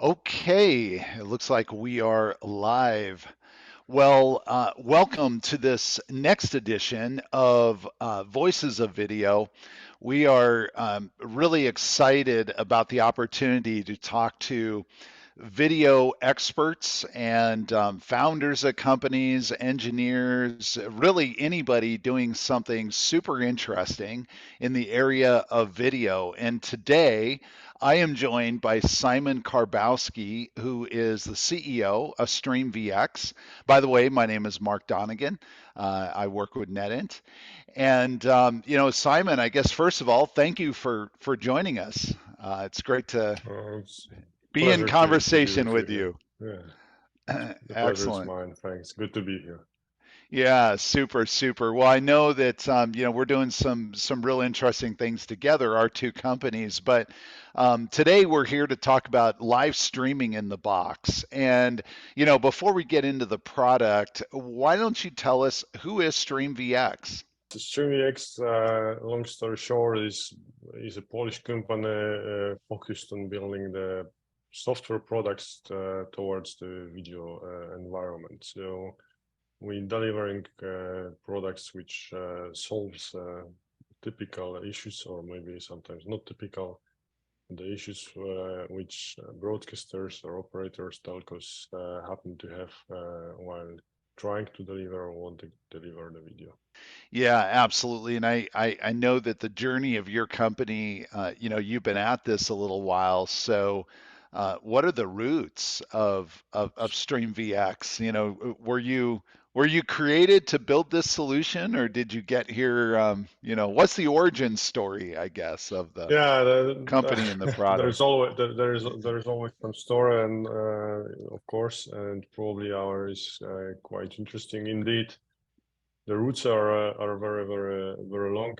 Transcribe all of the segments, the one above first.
Okay, it looks like we are live. Well, welcome to this next edition of Voices of Video. We are really excited about the opportunity to talk to video experts and founders of companies, engineers, really anybody doing something super interesting in the area of video. And today, I am joined by Szymon Karbowski, who is the CEO of StreamVX. By the way, my name is Mark Donnigan. I work with NETINT. And Szymon, I guess first of all, thank you for joining us. It's great to It's be in pleasure to conversation to with hear. you. Yeah, the pleasure is Excellent. mine. Thanks. Good to be here. Yeah, super, super. Well, I know that we're doing some real interesting things together, our two companies. But today we're here to talk about live streaming in the box. And before we get into the product, why don't you tell us who is StreamVX? The StreamVX, long story short, is a Polish company focused on building the software products towards the video environment. So we delivering products which solves typical issues, or maybe sometimes not typical, the issues which broadcasters or operators, telcos happen to have while trying to deliver or want to deliver the video. Yeah, absolutely. And I know that the journey of your company, you've been at this a little while. So, what are the roots of StreamVX? Were you created to build this solution, or did you get here? What's the origin story, I guess, of the Yeah, company and the there's product? always there is always some story, and of course, and probably ours is quite interesting indeed. The roots are very long.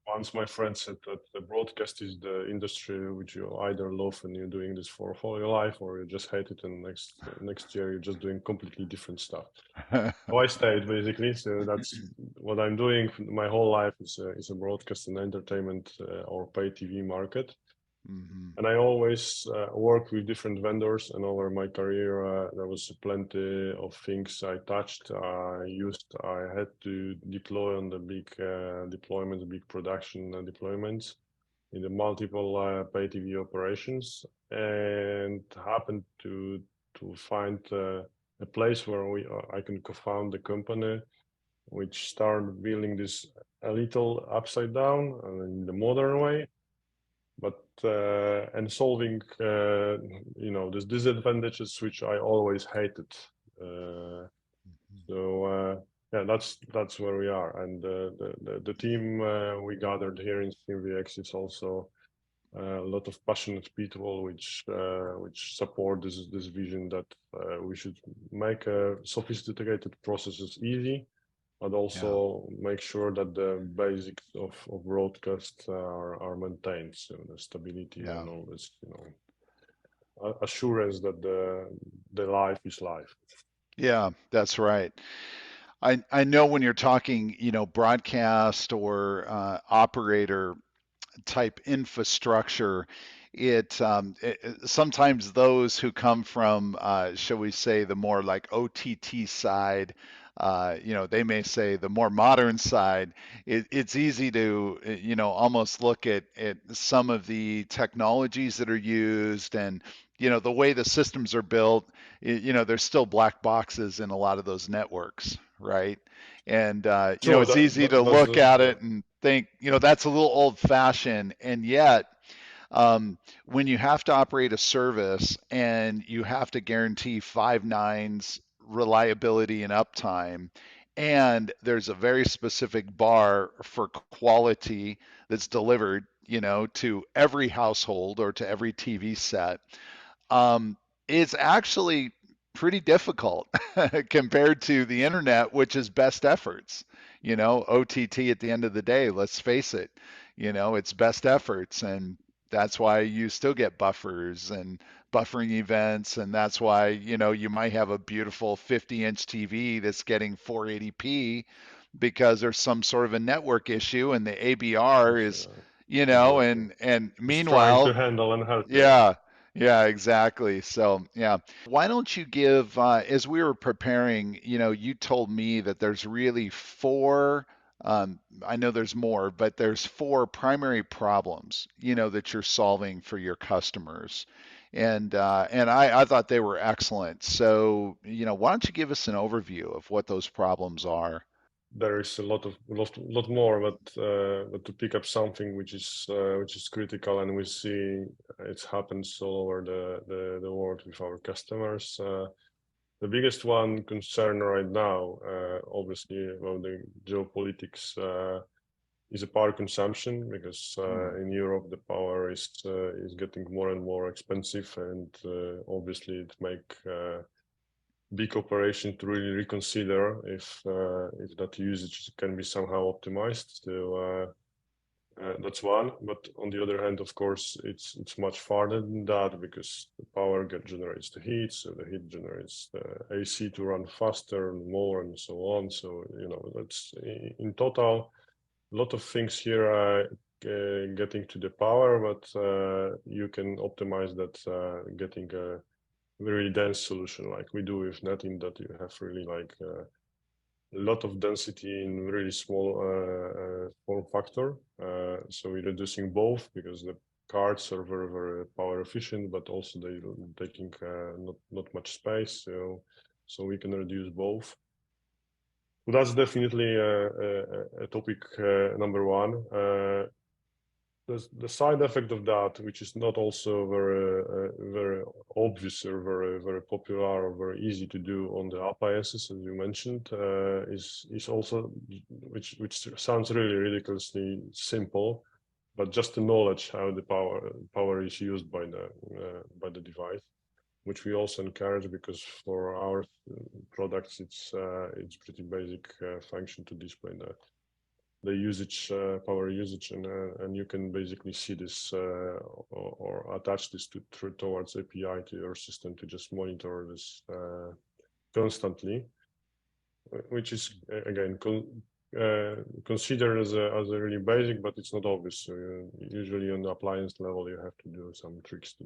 Once my friend said that the broadcast is the industry which you either love and you're doing this for all your life, or you just hate it, and next year you're just doing completely different stuff. So I stayed basically. So that's what I'm doing. My whole life is a broadcast and entertainment or pay TV market. Hmm. And I always worked with different vendors, and over my career, there was plenty of things I touched, I used, I had to deploy on the big deployments, big production deployments in the multiple pay TV operations, and happened to find a place where I can co-found the company, which started building this a little upside down in the modern way, but and solving these disadvantages which I always hated. Uh, so yeah, that's where we are, and the team we gathered here in StreamVX is also a lot of passionate people which support this vision that we should make sophisticated processes easy, but Yeah. also make sure that the basics of broadcast are maintained. So the stability Yeah. and all this, assurance that the life is life. Yeah, that's right. I know when you're talking, broadcast or operator type infrastructure, sometimes those who come from, shall we say, the more like OTT side, they may say the more modern side. It's easy to, almost look at some of the technologies that are used and, the way the systems are built. There's still black boxes in a lot of those networks, right? And True, it's easy to that's look at it and think, that's a little old fashioned. And yet, when you have to operate a service and you have to guarantee five nines reliability and uptime, and there's a very specific bar for quality that's delivered, to every household or to every TV set, um, it's actually pretty difficult compared to the internet, which is best efforts. OTT at the end of the day, let's face it, it's best efforts. And that's why you still get buffers and buffering events. And that's why, you might have a beautiful 50-inch TV that's getting 480p because there's some sort of a network issue and the ABR it's, is, exactly. and It's trying to meanwhile, handle and help you. yeah, Yeah, exactly. So, yeah. Why don't you give, as we were preparing, you told me that there's really four, I know there's more, but there's four primary problems, that you're solving for your customers. And I thought they were excellent. So, why don't you give us an overview of what those problems are? There is a lot more, but to pick up something which is critical, and we see it happens all over the world with our customers. The biggest one concern right now, obviously, about the geopolitics, is a power consumption, because Hmm. in Europe the power is getting more and more expensive, and obviously it make big operation to really reconsider if that usage can be somehow optimized. So that's one. But on the other hand, of course, it's much farther than that, because the power generates the heat, so the heat generates the AC to run faster and more and so on. So that's in total a lot of things here are getting to the power, but you can optimize that getting a very dense solution like we do with NETINT, that you have really like a lot of density in really small form factor. So we're reducing both, because the cards are very, very power efficient, but also they're taking not much space. So we can reduce both. So that's definitely a topic number one. The side effect of that, which is not also very obvious or very popular or very easy to do on the appliances, as you mentioned, is also, which sounds really ridiculously simple, but just the knowledge how the power is used by the device, which we also encourage, because for our products it's pretty basic function to display the usage, power usage, and you can basically see this or attach this towards API to your system to just monitor this constantly, which is again considered as a really basic, but it's not obvious. So usually on the appliance level, you have to do some tricks to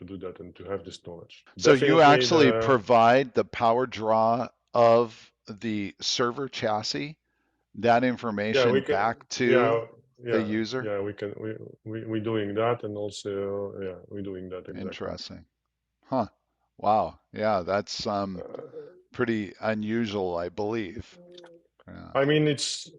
do that, and to have this knowledge. So you Definitely actually the provide the power draw of the server chassis, that yeah information we can back to yeah the yeah user? yeah we're doing that, and also yeah we're doing that exactly. Interesting. Huh. Wow. Yeah, that's pretty unusual, I believe. Yeah. I mean, it's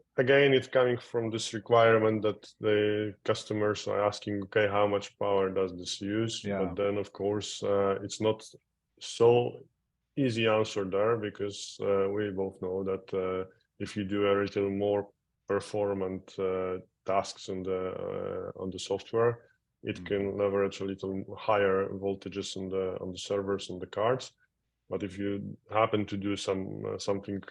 coming from this requirement that the customers are asking, okay, how much power does this use? Yeah. But then, of course, it's not so easy answer there, because we both know that if you do a little more performant tasks on the software, it Mhm. can leverage a little higher voltages on the servers and the cards. But if you happen to do something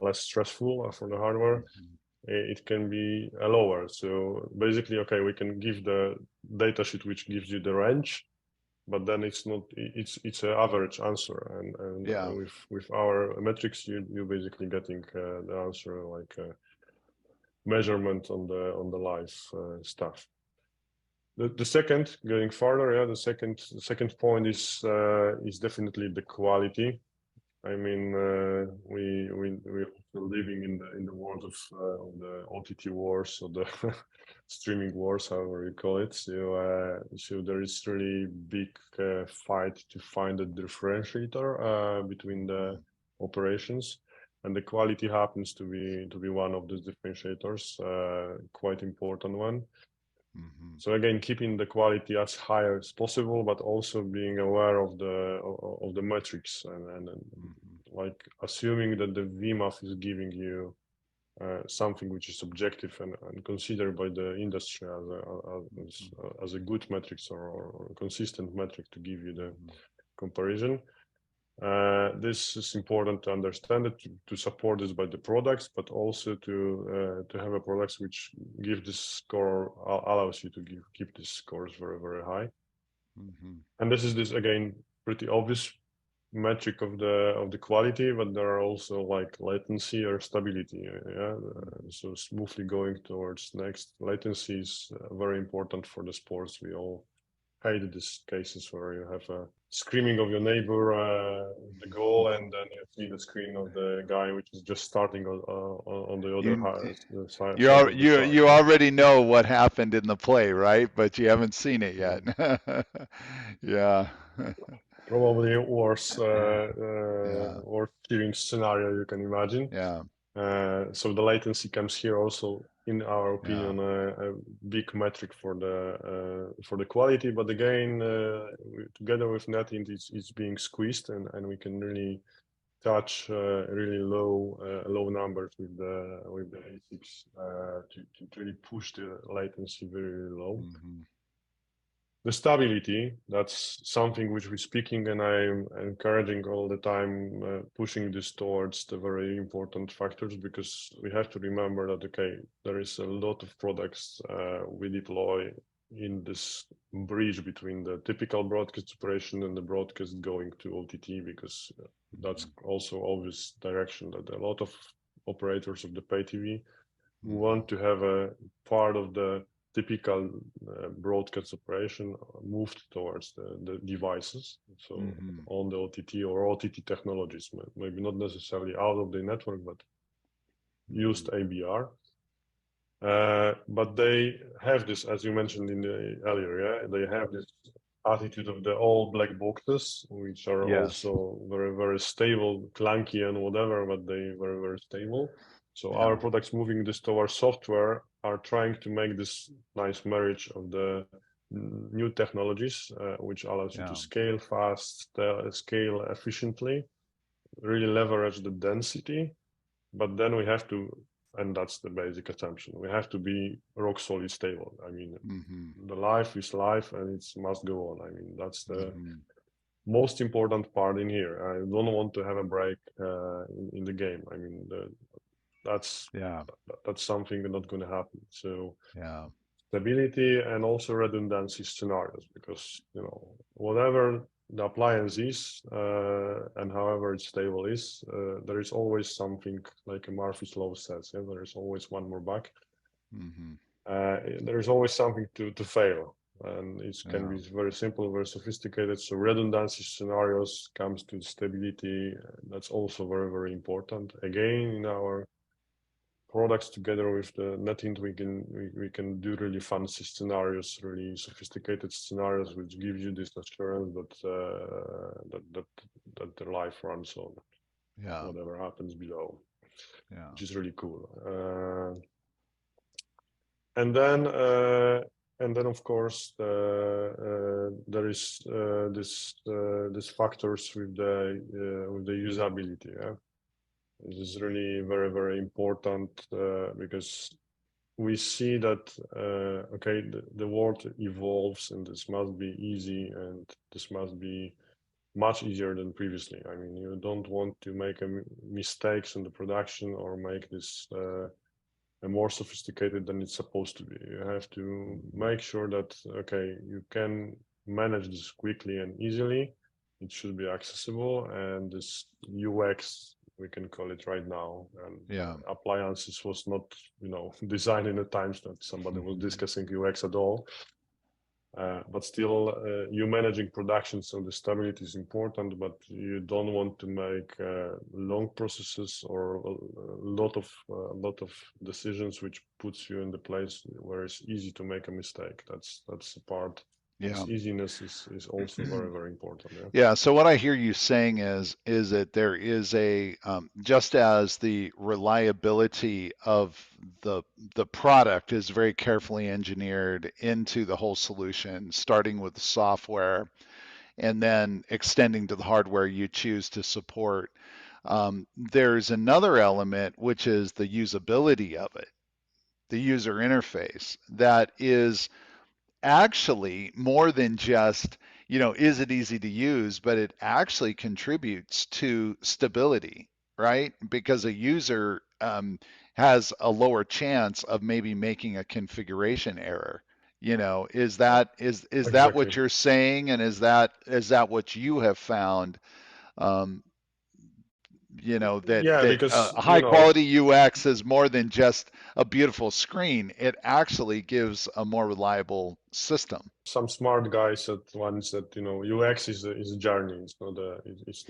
less stressful for the hardware, Mhm. it can be lower. So basically, okay, we can give the datasheet which gives you the range, but then it's not it's an average answer, and Yeah. with our metrics, you basically getting the answer like measurement on the live stuff. The second, going further, yeah, the second point is definitely the quality. I mean, we're living in the world of the OTT wars, or the streaming wars, however you call it. So there is really big fight to find a differentiator between the Mhm. operations, and the quality happens to be one of those differentiators, quite important one. Mhm. So again, keeping the quality as high as possible, but also being aware of the metrics, and Mhm. like assuming that the VMAF is giving you something which is objective and considered by the industry Mhm. as a good metrics, or consistent metric to give you the Mhm. comparison. This is important to understand it, to support this by the products, but also to have a products which give this score, allows you to keep these scores very, very high. Mhm. And this again pretty obvious metric of the quality, but there are also like latency or stability. Yeah, Mhm. so smoothly going towards next. Latency is very important for the sports we all hate these cases where you have a screaming of your neighbor the goal, and then you see the screen of the guy which is just starting on the other You side of the track. you already know what happened in the play, right? But you haven't seen it yet. Mm. Yeah. Probably worse, Yeah. worst cheating scenario you can imagine. Yeah. So the latency comes here also, in our Yeah. opinion, a big metric for the quality. But again, together with NetInt, it's being squeezed, and we can really touch really low numbers with the ASICs to really push the latency very low. Hmm. The stability, that's something which we're speaking, and I'm encouraging all the time, pushing this towards the very important factors, because we have to remember that, okay, there is a lot of products we deploy in this bridge between the typical broadcast operation and the broadcast going to OTT, because that's also obvious direction that a lot of operators of the pay TV Hmm. want to have a part of the typical broadcast operation moved towards the devices. So Hmm. on the OTT or OTT technologies, maybe not necessarily out of the network, but Hmm. used ABR. But they have this, as you mentioned in the earlier, yeah, they have this attitude of the all black boxes, which are Yes. also very, very stable, clunky and whatever, but they very, very stable. So our Yeah. products moving this towards software are trying to make this nice marriage of the new technologies, which allows you to Yeah. scale fast, scale efficiently, really leverage the density. But then we have to, and that's the basic assumption, we have to be rock solid stable. I mean, Hmm. the life is life and it must go on. I mean, that's the Hmm. most important part in here. I don't want to have a break in the game. I mean, that's Yeah. that's something not going to happen. So Yeah. stability and also redundancy scenarios, because whatever the appliance is and however it's stable is, there is always something, like a Murphy's law says. Yeah? There is always one more bug. Hmm. There is always something to fail, and it can Yeah. be very simple, very sophisticated. So redundancy scenarios comes to stability. That's also very, very important. Again, in our products together with the NetInt, we can do really fancy scenarios, really sophisticated scenarios, which give you this assurance that the life runs on Yeah. whatever happens below, which Yeah. is really cool. And then of course there is this factors with the usability. Yeah? This is really very, very important because we see that okay, the world evolves, and this must be easy, and this must be much easier than previously. I mean, you don't want to make mistakes in the production or make this more sophisticated than it's supposed to be. You have to Hmm. make sure that okay, you can manage this quickly and easily. It should be accessible, and this UX, we can call it right now, and Yeah. appliances was not designed in the times that somebody was discussing UX at all. But still, you managing production, so the stability is important, but you don't want to make long processes or a lot of decisions which puts you in the place where it's easy to make a mistake. That's the part. Yeah. This easiness is also very, very important. Yeah. Yeah, so what I hear you saying is that there is a just as the reliability of the the product is very carefully engineered into the whole solution, starting with the software and then extending to the hardware you choose to support. There's another element which is the usability of it, the user interface that is actually more than just, is it easy to use, but it actually contributes to stability, right? Because a user has a lower chance of maybe making a configuration error. Is Uh, that what exactly. you're saying, and is that what you have found um, that Yeah, because a high quality UX is more than just a beautiful screen. It actually gives a more reliable system. some smart guys at once that UX is a journey. It's not a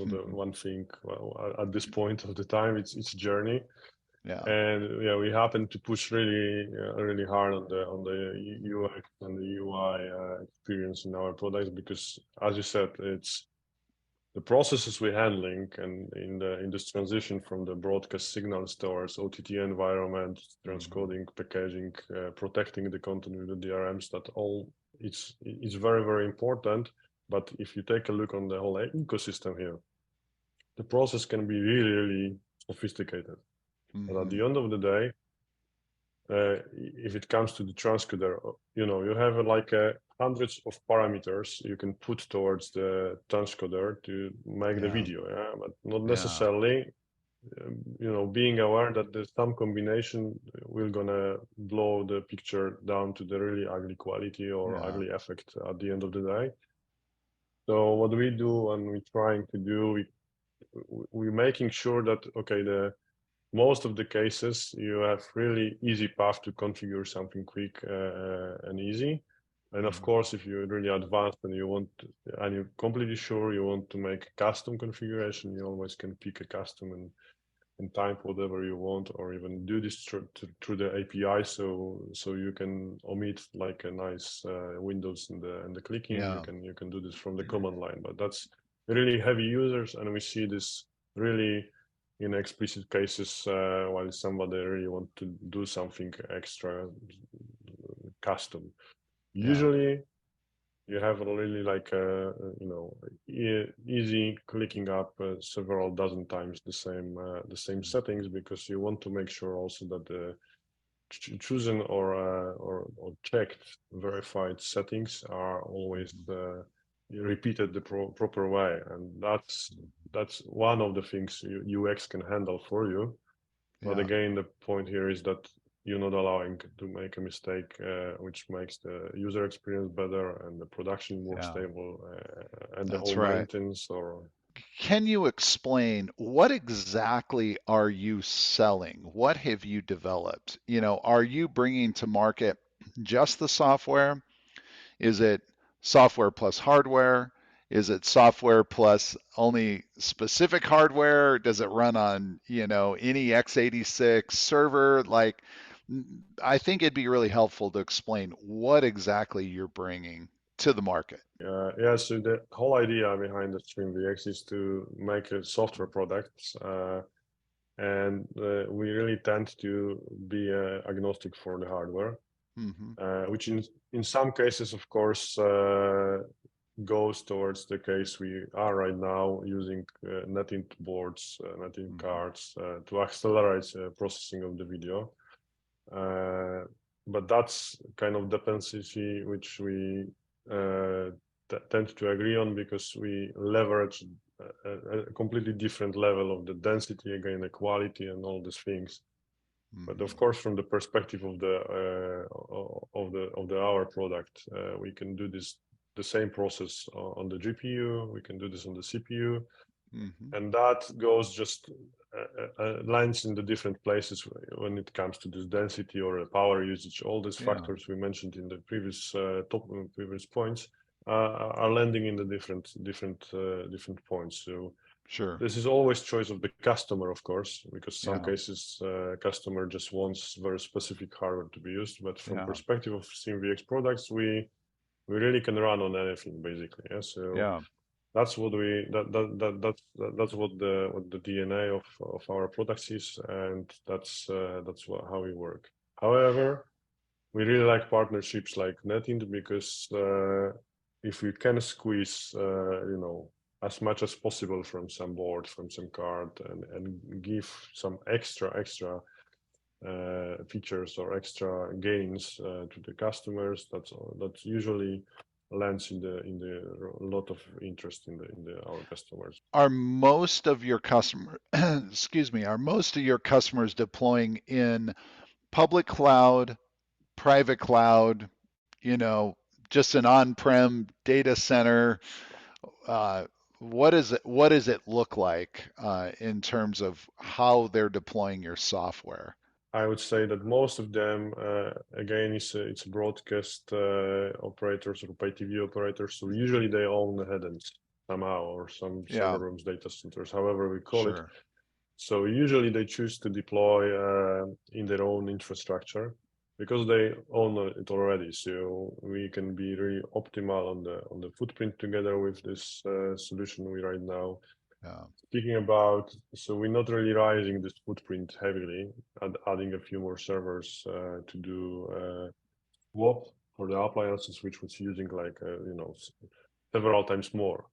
Mhm. one thing. Well, at this point of the time, it's a journey. Yeah, And yeah, we happen to push really hard on the UX and the UI experience in our products because, as you said, it's the processes we're handling and in this transition from the broadcast signals towards OTT environment, hmm, transcoding, packaging, protecting the content with the DRMs. That all it's very important. But if you take a look on the whole ecosystem here, the process can be really sophisticated. But at hmm, the end of the day, if it comes to the transcoder, you have like hundreds of parameters you can put towards the transcoder to make the yeah, video, yeah, but not yeah, necessarily, being aware that there's some combination will gonna blow the picture down to the really ugly quality or yeah, ugly effect at the end of the day. So what we do and we're trying to do, we're making sure that okay, the most of the cases you have really easy path to configure something quick and easy. And of mm, course, if you're really advanced and and you're completely sure you want to make custom configuration, you always can pick a custom and type whatever you want, or even do this through the API, so you can omit like a nice windows and the clicking. You yeah, can do this from the command line, but that's really heavy users, and we see this really in explicit cases while somebody really want to do something extra custom. yeah, Usually you have really like easy clicking up several dozen times the same settings because you want to make sure also that the chosen or checked verified settings are always mhm, repeated the proper way, and that's one of the things UX can handle for you. But yeah, again, the point here is that you're not allowing to make a mistake, which makes the user experience better and the production more yeah. stable, and the That's whole right. maintenance or Can you explain what exactly are you selling? What have you developed? Are you bringing to market just the software? Is it software plus hardware? Is it software plus only specific hardware? Does it run on, any x86 server? Like, I think it'd be really helpful to explain what exactly you're bringing to the market. yeah. So the whole idea behind the StreamVX is to make a software product, and we really tend to be agnostic for the hardware, Hmm. which in some cases, of course, goes towards the case we are right now using NETINT boards, NETINT Hmm. cards to accelerate processing of the video. Uh, but that's kind of dependency which we uh, tend to agree on because we leverage a completely different level of the density, again, the quality and all these things. But of Hmm. course, from the perspective of the our product, we can do this the same process on the GPU. We can do this on the CPU, Hmm. and that goes just lands in the different places when it comes to this density or power usage. All these Yeah, factors we mentioned in the previous points are landing in the different points. So sure. this is always choice of the customer, of course, because some Yeah, cases customer just wants very specific hardware to be used. But from yeah, perspective of StreamVX products, we really can run on anything basically. Yeah. So yeah. that's what we that's what the DNA of our products is, and that's how we work. However, we really like partnerships like NetInt because if we can squeeze as much as possible from some board, from some card, and give some extra features or extra gains to the customers, that's usually lands in the lot of interest in the our customers. Are most of your customer, excuse me, are most of your customers deploying in public cloud, private cloud, you know, just an on-prem data center? what does it look like in terms of how they're deploying your software? I would say that most of them, again, it's broadcast operators or pay TV operators. So usually they own the headends somehow, or some Yeah, server rooms, data centers, however we call it. sure. So usually they choose to deploy in their own infrastructure because they own it already. So we can be really optimal on the footprint together with this solution we right now. Yeah. Speaking about, so we're not really rising this footprint heavily, and adding a few more servers to do swap for the appliances, which was using like several times more.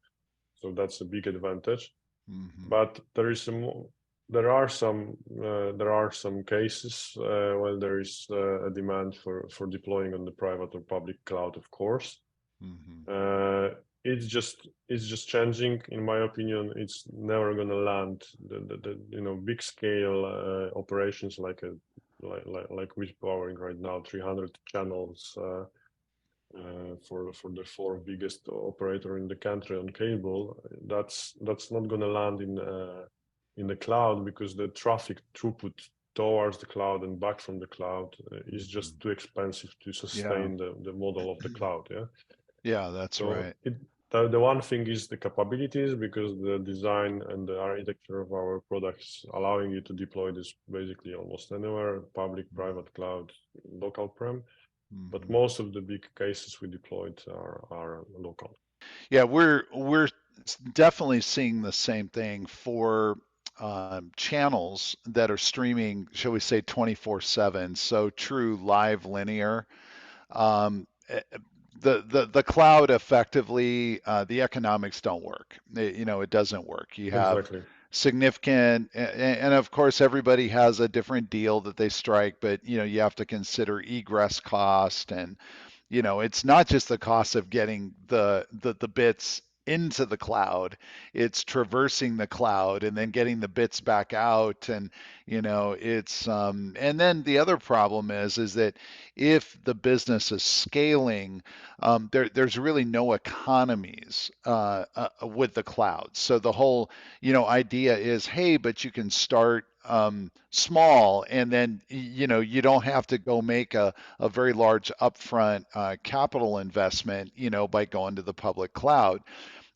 So that's a big advantage. Hmm. But there are some cases where there is a demand for deploying on the private or public cloud, of course. Hmm. Uh, it's just changing. In my opinion, it's never gonna land the big scale operations like like we're powering right now, 300 channels for the four biggest operator in the country on cable. That's not gonna land in the cloud because the traffic throughput towards the cloud and back from the cloud is Hmm. just too expensive to Yeah. sustain the model of the cloud. Yeah. Yeah, that's So right. the one thing is the capabilities because the design and the architecture of our products allowing you to deploy this basically almost anywhere, public, private cloud, local prem. But Hmm. most of the big cases we deployed are local. Yeah, we're definitely seeing the same thing for channels that are streaming, shall we say, 24/7. So true live linear. Um, eh, the cloud effectively, the economics don't work. It doesn't work. You have Exactly. significant, and of course everybody has a different deal that they strike, but you have to consider egress cost, and it's not just the cost of getting the bits into the cloud, it's traversing the cloud and then getting the bits back out. And it's and then the other problem is that if the business is scaling, there's really no economies with the cloud. So the whole idea is, hey, but you can start small, and then you don't have to go make a very large upfront capital investment, by going to the public cloud.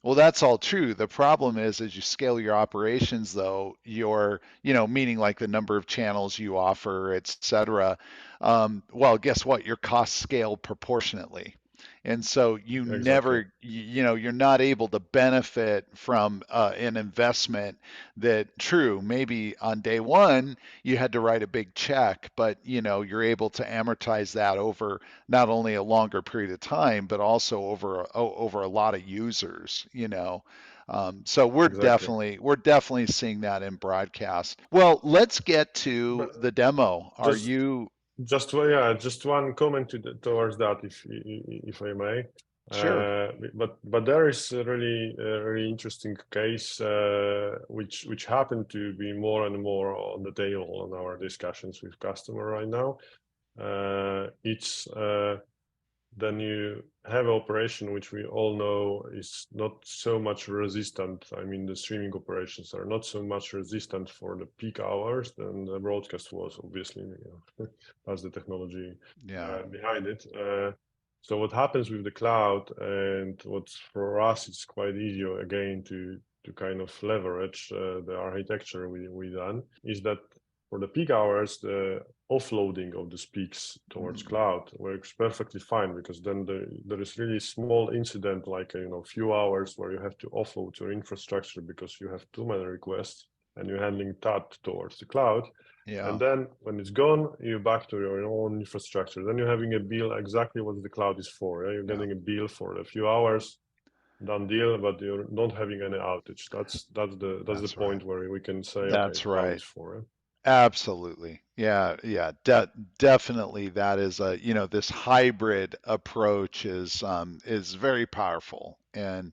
Well, that's all true. The problem is, as you scale your operations, though, meaning like the number of channels you offer, et cetera. Well, guess what? Your costs scale proportionately. And so Exactly. you're not able to benefit from an investment that, true, maybe on day one you had to write a big check, but you're able to amortize that over not only a longer period of time, but also over a lot of users. So Exactly. we're definitely seeing that in broadcast. Well, let's get But to the demo. Are just you just one comment towards that, if I may. sure? But there is a really interesting case which happened to be more and more on the table on our discussions with customer right now. It's then you have operation which we all know is not so much resistant. I mean, the streaming operations are not so much resistant for the peak hours than the broadcast was, obviously, as the technology Yeah. behind it. So what happens with the cloud, and what's for us, it's quite easy again to kind of leverage the architecture we done, is that for the peak hours, the offloading of the peaks towards Mm, cloud works perfectly fine because then there is really small incident like few hours where you have to offload your infrastructure because you have too many requests and you're handling that towards the cloud. And yeah. then when it's gone, you're back to your own infrastructure. Then you're having a bill exactly what the cloud is for. Yeah? You're Yeah. getting a bill for a few hours, done deal, but you're not having any outage. That's the That's right. point where we can say, okay, That's cloud right. is for. Absolutely. Yeah, yeah, definitely that is this hybrid approach is very powerful. And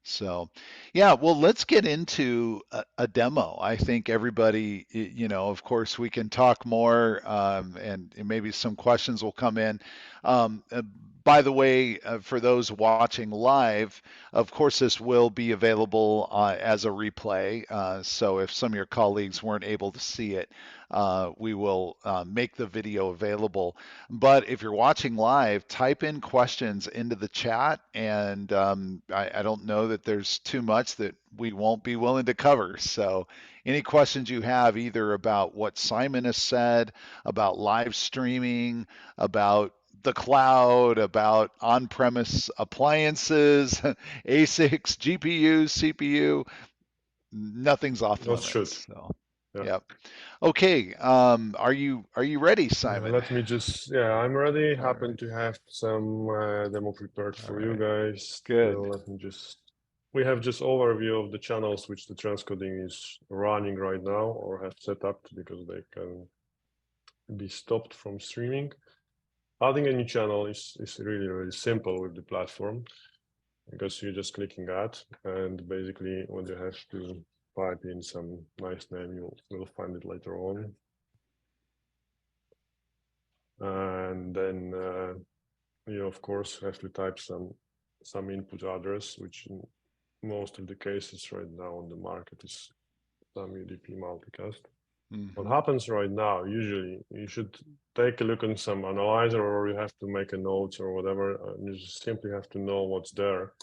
so, yeah, well, let's get into a demo. I think everybody, of course, we can talk more, and maybe some questions will come in. By the way, for those watching live, of course, this will be available as a replay. So if some of your colleagues weren't able to see it, we will make the video available. But if you're watching live, type in questions into the chat, and I don't know that there's too much that we won't be willing to cover. So any questions you have, either about what Szymon has said, about live streaming, about the cloud, about on-premise appliances, ASICs, GPUs, CPU, nothing's off That should. limits. So, Yeah. yep. Okay. Are you ready, Szymon? Let me just, yeah, I'm ready. All Happen right. to have some demo prepared All for you right. guys. So Good. let me just, we have just overview of the channels which the transcoding is running right now or have set up because they can be stopped from streaming. Adding a new channel is really, really simple with the platform because you're just clicking add and basically when you have to type in some nice name, you will find it later on. And then you of course have to type some input address, which in most of the cases right now on the market is some UDP multicast. What happens right now, usually you should take a look on some analyzer or you have to make a note or whatever. You just simply have to know what's there.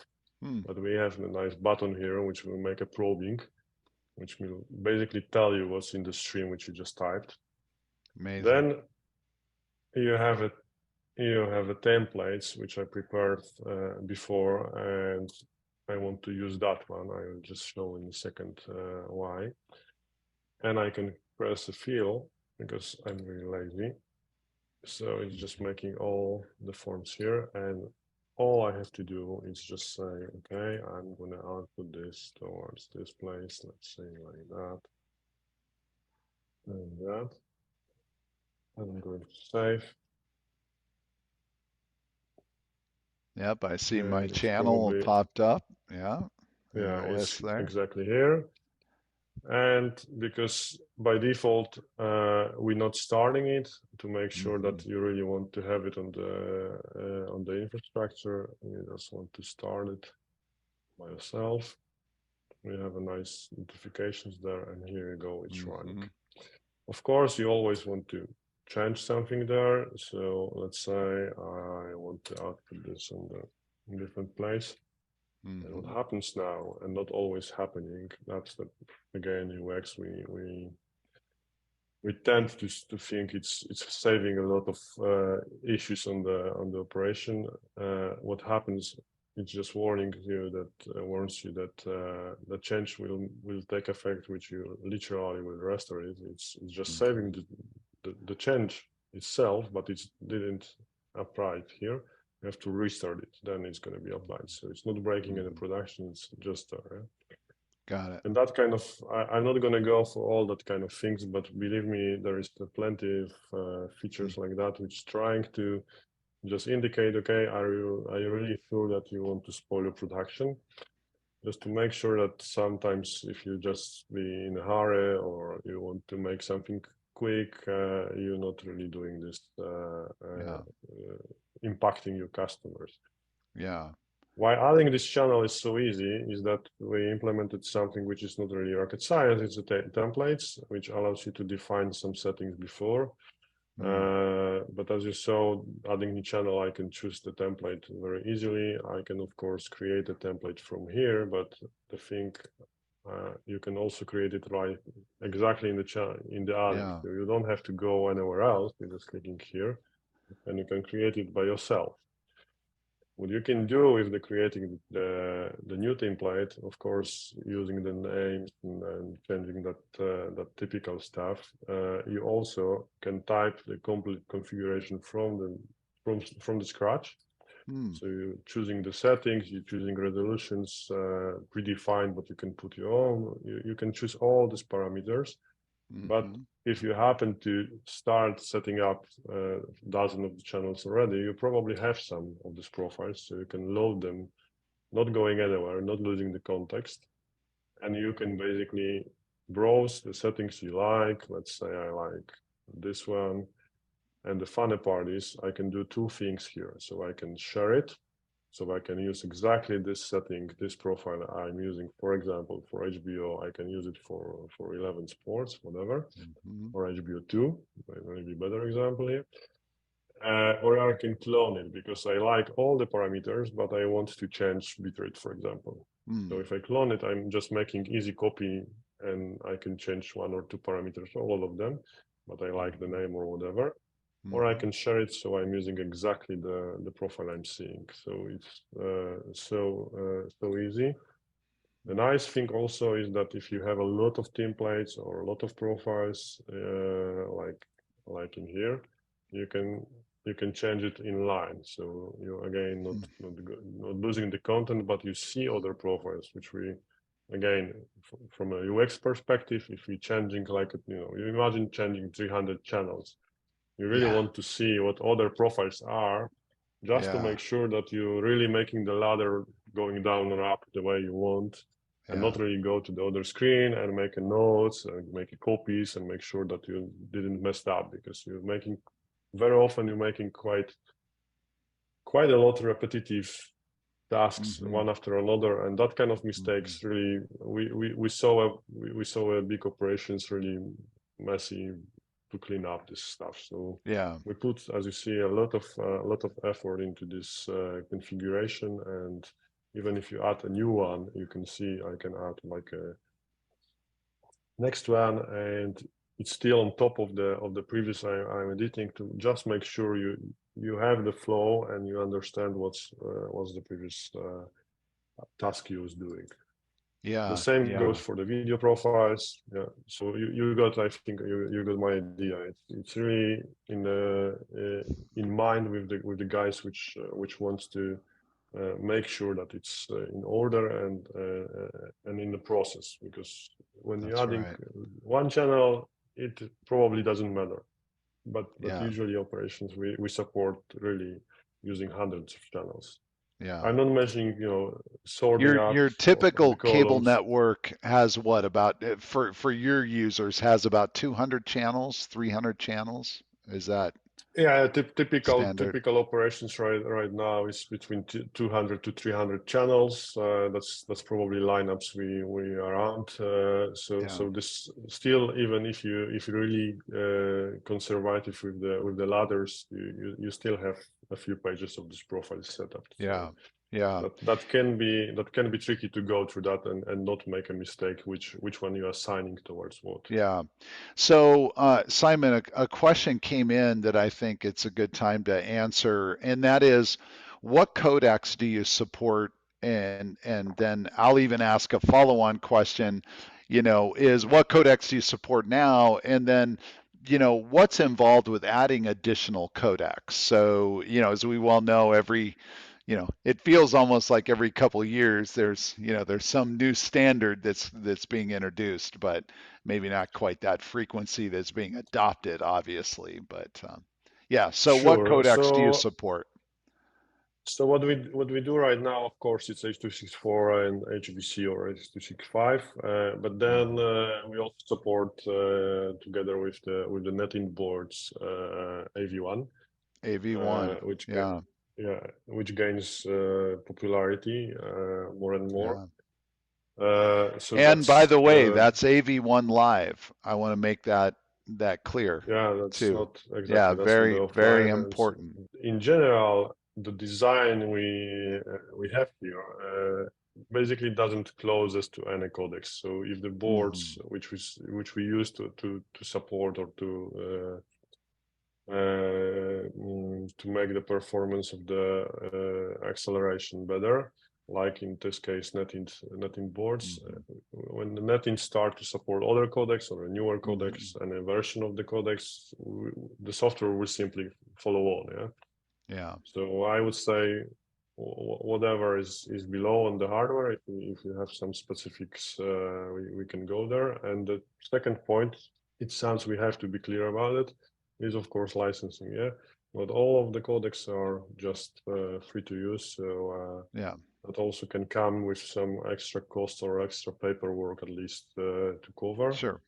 But we have a nice button here, which will make a probing, which will basically tell you what's in the stream, which you just typed. Amazing. Then you have a templates, which I prepared before, and I want to use that one. I will just show in a second why. And I can press a fill because I'm really lazy. So it's just making all the forms here. And all I have to do is just say, okay, I'm going to output this towards this place. Let's say like that. And that. And I'm going to save. Yep, I see my And it's channel probably, popped up. Yeah, yeah, AOS it's there. exactly here. And because by default, we're not starting it to make sure that you really want to have it on the infrastructure, you just want to start it by yourself. We have a nice notifications there, and here you go, it's running. Of course, you always want to change something there. So let's say I want to output this on the different place. And what happens now, and not always happening, that's that again UX we tend to think it's saving a lot of issues on the operation. What happens? It's just warning you that warns you that the change will take effect, which you literally will restore it. It's just saving the change itself, but it didn't apply it here. You have to restart it, then it's going to be applied. So it's not breaking any production, it's just Got it. and that kind of, I'm not going to go for all that kind of things, but believe me, there is plenty of features like that, which trying to just indicate, okay, are you really sure that you want to spoil your production? Just to make sure that sometimes if you just be in a hurry or you want to make something quick, you're not really doing this, impacting your customers. Yeah. Why adding this channel is so easy is that we implemented something which is not really rocket science. It's a templates, which allows you to define some settings before. But as you saw, adding the channel, I can choose the template very easily. I can, of course, create a template from here, but the thing, you can also create it right exactly in the adding. Yeah. So you don't have to go anywhere else. You're just clicking here, and you can create it by yourself. What you can do with the creating the new template, of course, using the names and changing that typical stuff, you also can type the complete configuration from the scratch. So you're choosing the settings, you're choosing resolutions, predefined, but you can put your own. You can choose all these parameters. But if you happen to start setting up dozens of the channels already, you probably have some of these profiles, so you can load them, not going anywhere, not losing the context. And you can basically browse the settings you like. Let's say I like this one. And the funny part is I can do two things here. So I can share it. So I can use exactly this setting, this profile I'm using, for example, for HBO, I can use it for 11 sports, whatever, Mhm. or HBO 2, maybe better example here. Or I can clone it because I like all the parameters, but I want to change bitrate, for example. So Mm. if I clone it, I'm just making easy copy and I can change one or two parameters, all of them, but I like the Mhm. name or whatever. Or I Mhm. can share it so I'm using exactly the profile I'm seeing. So it's so easy. The nice thing also is that if you have a lot of templates or a lot of profiles, like in here, you can you can change it in line. So you again Mhm. not losing the content, but you see other profiles, which we again from a UX perspective, if we changing like you imagine changing 300 channels, you really Yeah. want to see what other profiles are, just to Yeah. make sure that you're really making the ladder going down and up the way you want, and Yeah. not really go to the other screen and make a notes and make a copies and make sure that you didn't mess up, because you're making very often you're making quite a lot of repetitive tasks Mhm. one after another, and that kind of Mhm. mistakes really we saw a big operations really messy to clean up this stuff. So Yeah. we put, as you see, a lot of effort into this configuration, and even if you add a new one, you can see I can add like a next one, and it's still on top of the previous I'm editing, to just make sure you have the flow and you understand what's the previous task you was doing. The Yeah. same goes Yeah. for the video profiles. Yeah. So you got, I think you got my idea. It's really in mind with the guys which wants to make sure that it's in order and in the process, because when you're That's adding right. one channel, it probably doesn't matter. But Yeah. usually operations we support really using hundreds of channels. Yeah. I'm not mentioning, sorting Your out of the typical cable columns. network has what about for your users has about 200 channels, 300 channels? Is that Yeah, standard? typical operations right now is between 200 to 300 channels. That's probably lineups we around. Yeah. So this still, even if you're really conservative with the ladders, you still have a few pages of this profile setup. Yeah. So Yeah. that can be tricky to go through that and not make a mistake which one you are assigning towards what. Yeah. So, Simon, a question came in that I think it's a good time to answer, and that is, what codecs do you support? And then I'll even ask a follow-on question, is what codecs do you support now? And then, what's involved with adding additional codecs? So, as we well know, it feels almost like every couple of years there's some new standard that's being introduced, but maybe not quite that frequency that's being adopted, obviously. But yeah, so what Sure. codecs do you So support? So what we do right now, of course, it's H.264 and HVC or H.265, but then Mhm. we also support together with the NETINT boards AV1, AV1. Yeah, which gains popularity more and more. yeah. So And by that's the way, that's AV1 live. I want to make that clear yeah, that's too. not Yeah, exactly, that's not the very, very offline. And important. in general, the design we have here basically doesn't close us to any codecs. So if the boards Hmm. which we use to support or to make the performance of the acceleration better, like in this case netting boards, Hmm. when the netting start to support other codecs or a newer Hmm. codecs and a version of the codecs, the software will simply follow on. Yeah. Yeah, So I would say whatever is below on the hardware, if you have some specifics, we can go there. And the second point, it sounds we have to be clear about it, is of course licensing. Yeah, not all of the codecs are just free to use. So yeah, that also can come with some extra cost or extra paperwork, at least to cover. sure.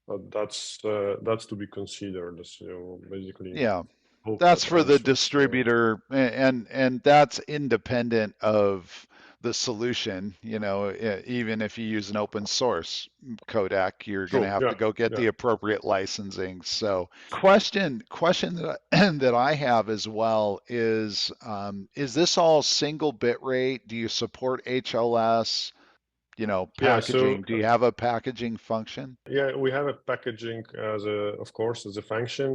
but that's to be considered. So basically, Yeah. hope That's that for the answers. distributor, and that's independent of the solution. Even if you use an open source codec, you're going to True. have to Yeah. go get Yeah. the appropriate licensing. So, question that that I have as well is this all single bit rate? Do you support HLS? Yeah. So Packaging. Do you have a packaging function? yeah, we have a packaging as a, of course, as a function.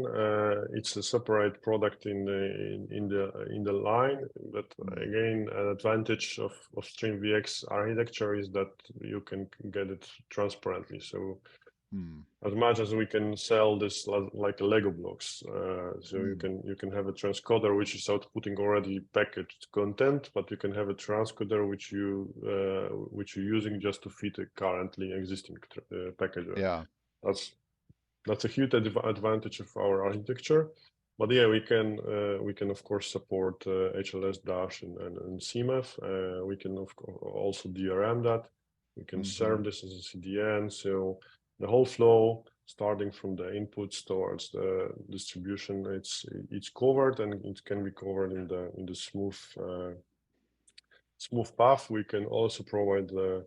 It's a separate product in the line. But Mm, again, an advantage of StreamVX architecture is that you can get it transparently. So mm, as much as we can sell this like Lego blocks, so mm. you can have a transcoder which is outputting already packaged content, but you can have a transcoder which you're using just to fit a currently existing packager. Yeah. That's that's a huge advantage of our architecture. But yeah, we can of course support HLS Dash and CMF. We can also DRM that. We can Hmm. serve this as a CDN. So the whole flow, starting from the inputs towards the distribution, it's covered, and it can be covered in the smooth path. We can also provide the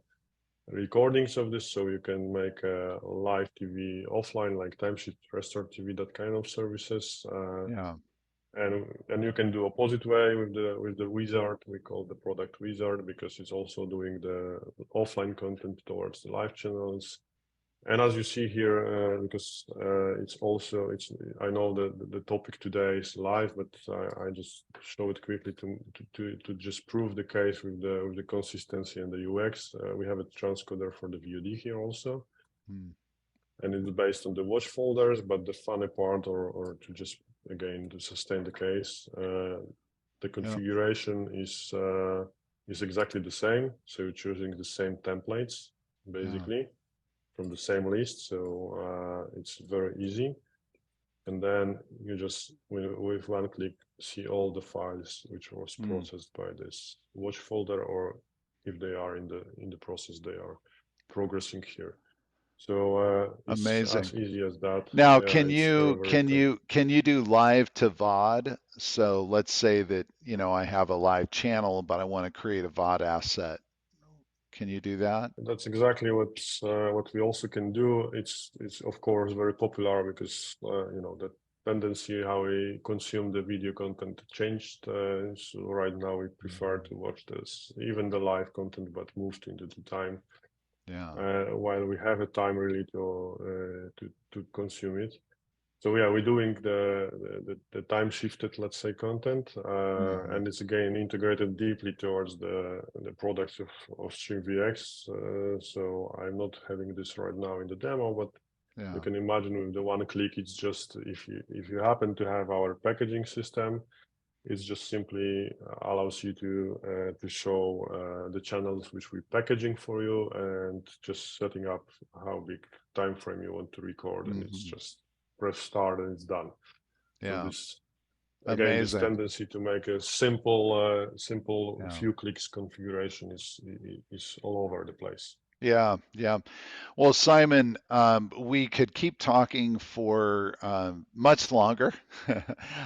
recordings of this, so you can make a live TV offline, like timesheet restore TV, that kind of services. Yeah. And you can do opposite way with the wizard. We call the product wizard because it's also doing the offline content towards the live channels. And as you see here, because it's I know the topic today is live, but I just show it quickly to just prove the case with the consistency and the UX. We have a transcoder for the VOD here also, Mm. and it's based on the watch folders. But the funny part, or to just again to sustain the case, the Yeah. configuration is exactly the same. So you're choosing the same templates Yeah. basically from the same list. So it's very easy. And then you just, with one click, see all the files which was Mm. processed by this watch folder, or if they are in the process, they are progressing here. So it's as Amazing. easy as that. Now, Yeah, it's very, very quick. can you do live to VOD? So let's say that, I have a live channel, but I want to create a VOD asset. Can you do that? That's exactly what we also can do. It's of course very popular because the tendency how we consume the video content changed. So right now we prefer Mhm. to watch this even the live content, but moved into the time Yeah. while we have a time really to consume it. So yeah, we're doing the time shifted, let's say, content, Hmm. and it's again integrated deeply towards the products of StreamVX. So I'm not having this right now in the demo, but you Yeah. can imagine with the one click, it's just if you happen to have our packaging system, it just simply allows you to show the channels which we're packaging for you, and just setting up how big time frame you want to record, and it's Hmm. just press start and it's done. So Yeah. this again, this Amazing. tendency to make a simple Yeah. few clicks configuration is all over the place. Yeah. Yeah. Well, Simon, we could keep talking for much longer.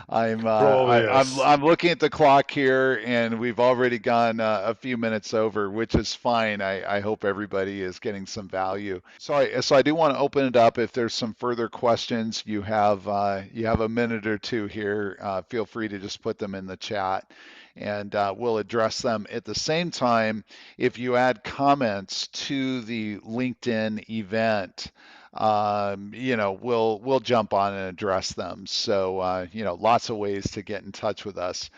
Probably yes. I'm looking at the clock here, and we've already gone a few minutes over, which is fine. I hope everybody is getting some value. So I do want to open it up. If there's some further questions, you have a minute or two here. Feel free to just put them in the chat, and we'll address them at the same time. If you add comments to the LinkedIn event, we'll jump on and address them. So lots of ways to get in touch with us.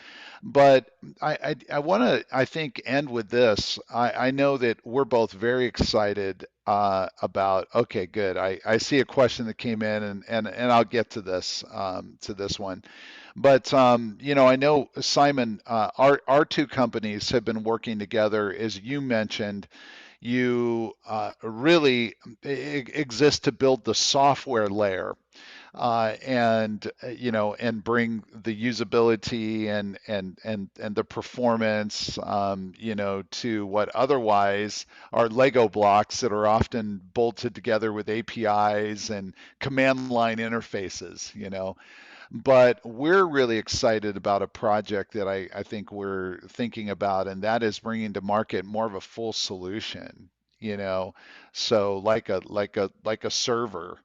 But I want to, I think, end with this. I know that we're both very excited about. Okay, good. I see a question that came in, and I'll get to this one. But I know Simon, our two companies have been working together, as you mentioned. You really exist to build the software layer and and bring the usability and the performance, to what otherwise are Lego blocks that are often bolted together with APIs and command line interfaces. But we're really excited about a project that I think we're thinking about, and that is bringing to market more of a full solution, you know, so like a server.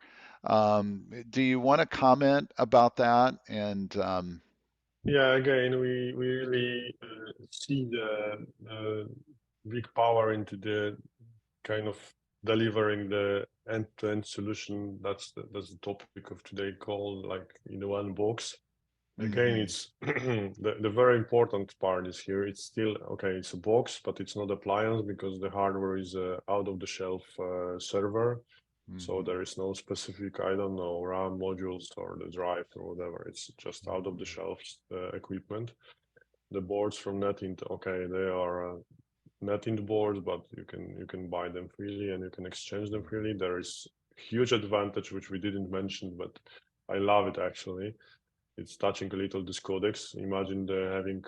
Do you want to comment about that? And Yeah, again, we really see the big power into the kind of delivering the end-to-end solution. That's the topic of today called like in one box. Again, mhm, it's the very important part is here. It's still okay. It's a box, but it's not appliance because the hardware is a out-of-the-shelf server. So mhm, there is no specific, I don't know, RAM modules or the drive or whatever. It's just mhm, out-of-the-shelf equipment. The boards from NETINT, okay, they are NETINT boards, but you can buy them freely and you can exchange them freely. There is huge advantage which we didn't mention, but I love it actually. It's touching a little this codecs. Imagine having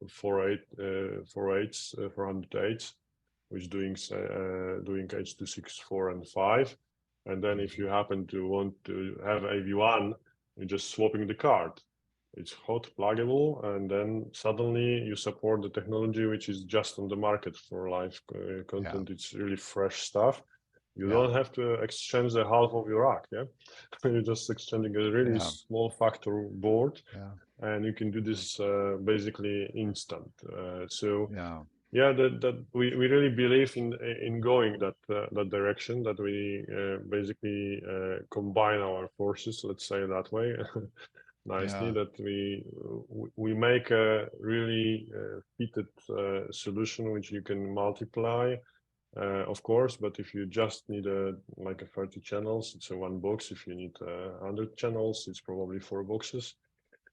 408s, which doing H.264 and 5. And then if you mhm. happen to want to have AV1, you're just swapping the card. It's hot, pluggable, and then suddenly you support the technology which is just on the market for live Yeah, content. It's really fresh stuff. You yeah, don't have to exchange the half of your rack, yeah? You're just exchanging a really yeah, small factor board, yeah, and you can do this basically instant. So yeah. yeah, that we really believe in going that direction, that we basically combine our forces, let's say that way, nicely, Yeah. that we make a really fitted solution which you can multiply, of course. But if you just need like a 30 channels, it's a one box. If you need 100 channels, it's probably four boxes.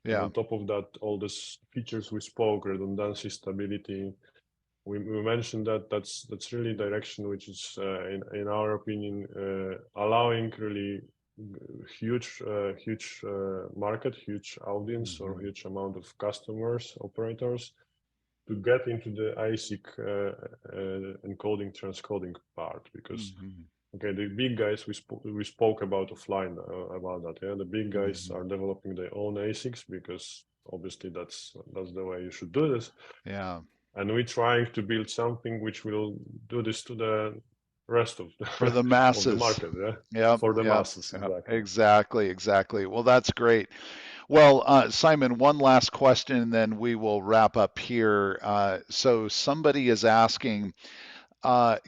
And Yeah. on top of that, all these features we spoke, redundancy, stability, we mentioned that that's really direction which is in our opinion allowing really huge market, huge audience, or Mhm. huge amount of customers, operators, to get into the ASIC encoding transcoding part. Because Mhm. okay, the big guys we spoke about offline about that, yeah, the big guys Mhm. are developing their own ASICs because obviously that's the way you should do this. Yeah. And we're trying to build something which will do this to the rest of For the the of the masses. market, yeah, Yep. for the Yep. masses, Yep. exactly. Exactly. Exactly. Well, that's great. Well, Simon, one last question, and then we will wrap up here. So somebody is asking,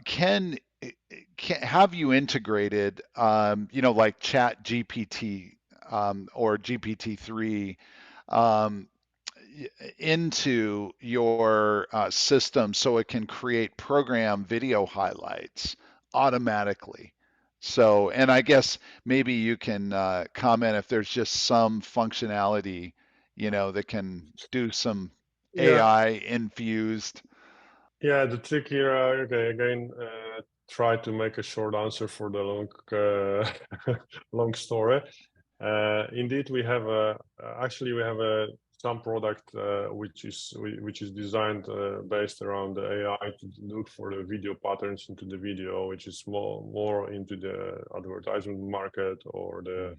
can have you integrated, like Chat GPT, or GPT-3, um, into your system so it can create program video highlights automatically? So, and I guess maybe you can comment if there's just some functionality, that can do some Yeah, AI infused. yeah. The trick here, okay, again, try to make a short answer for the long story. Indeed, we have actually we have some product which is designed based around the AI to look for the video patterns into the video, which is more into the advertisement market or the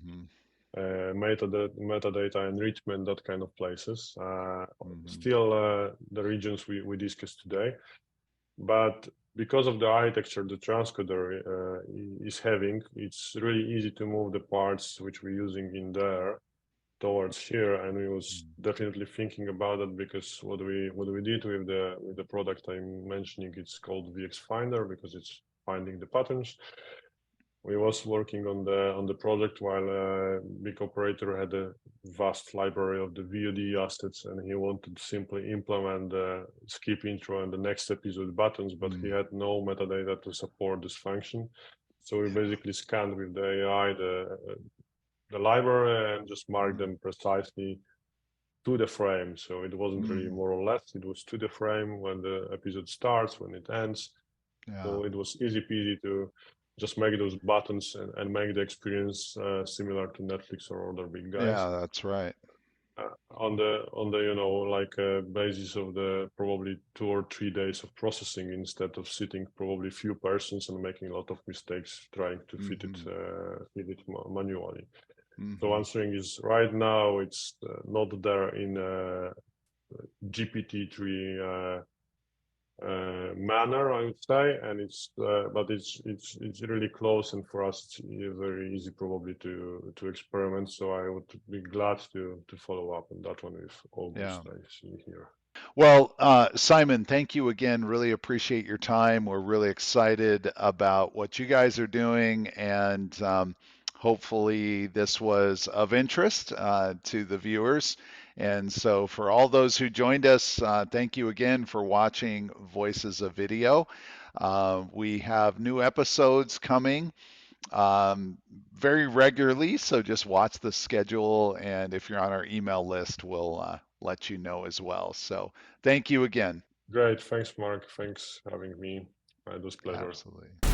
Hmm. metadata enrichment, that kind of places. Hmm. Still, the regions we discussed today, but because of the architecture the transcoder is having, it's really easy to move the parts which we're using in there towards here. And we was definitely thinking about it, because what we did with the product I'm mentioning, it's called VX Finder, because it's finding the patterns. We was working on the project while big operator had a vast library of the VOD assets, and he wanted to simply implement the skip intro and the next episode buttons, but he Mm. had no metadata to support this function. So we Yeah. basically scanned with the AI the library and just marked Mm. them precisely to the frame. So it wasn't really Mm. more or less, it was to the frame when the episode starts, when it ends. Yeah. So it was easy peasy just make those buttons and make the experience similar to Netflix or other big guys. Yeah, that's right. On the like basis of the probably 2 or 3 days of processing instead of sitting probably few persons and making a lot of mistakes trying to Hmm. fit it manually. So Hmm. answering is right now it's not there in GPT-3 manner, I would say, and but it's really close, and for us it's very easy probably to experiment. So I would be glad to follow up on that one with Yeah. August. I see here. Well, Szymon, thank you again. Really appreciate your time. We're really excited about what you guys are doing, and hopefully this was of interest to the viewers. And so, for all those who joined us, thank you again for watching Voices of Video. We have new episodes coming very regularly, so just watch the schedule, and if you're on our email list, we'll let you know as well. So thank you again. Great, thanks, Mark. Thanks having me. It was pleasure. Absolutely.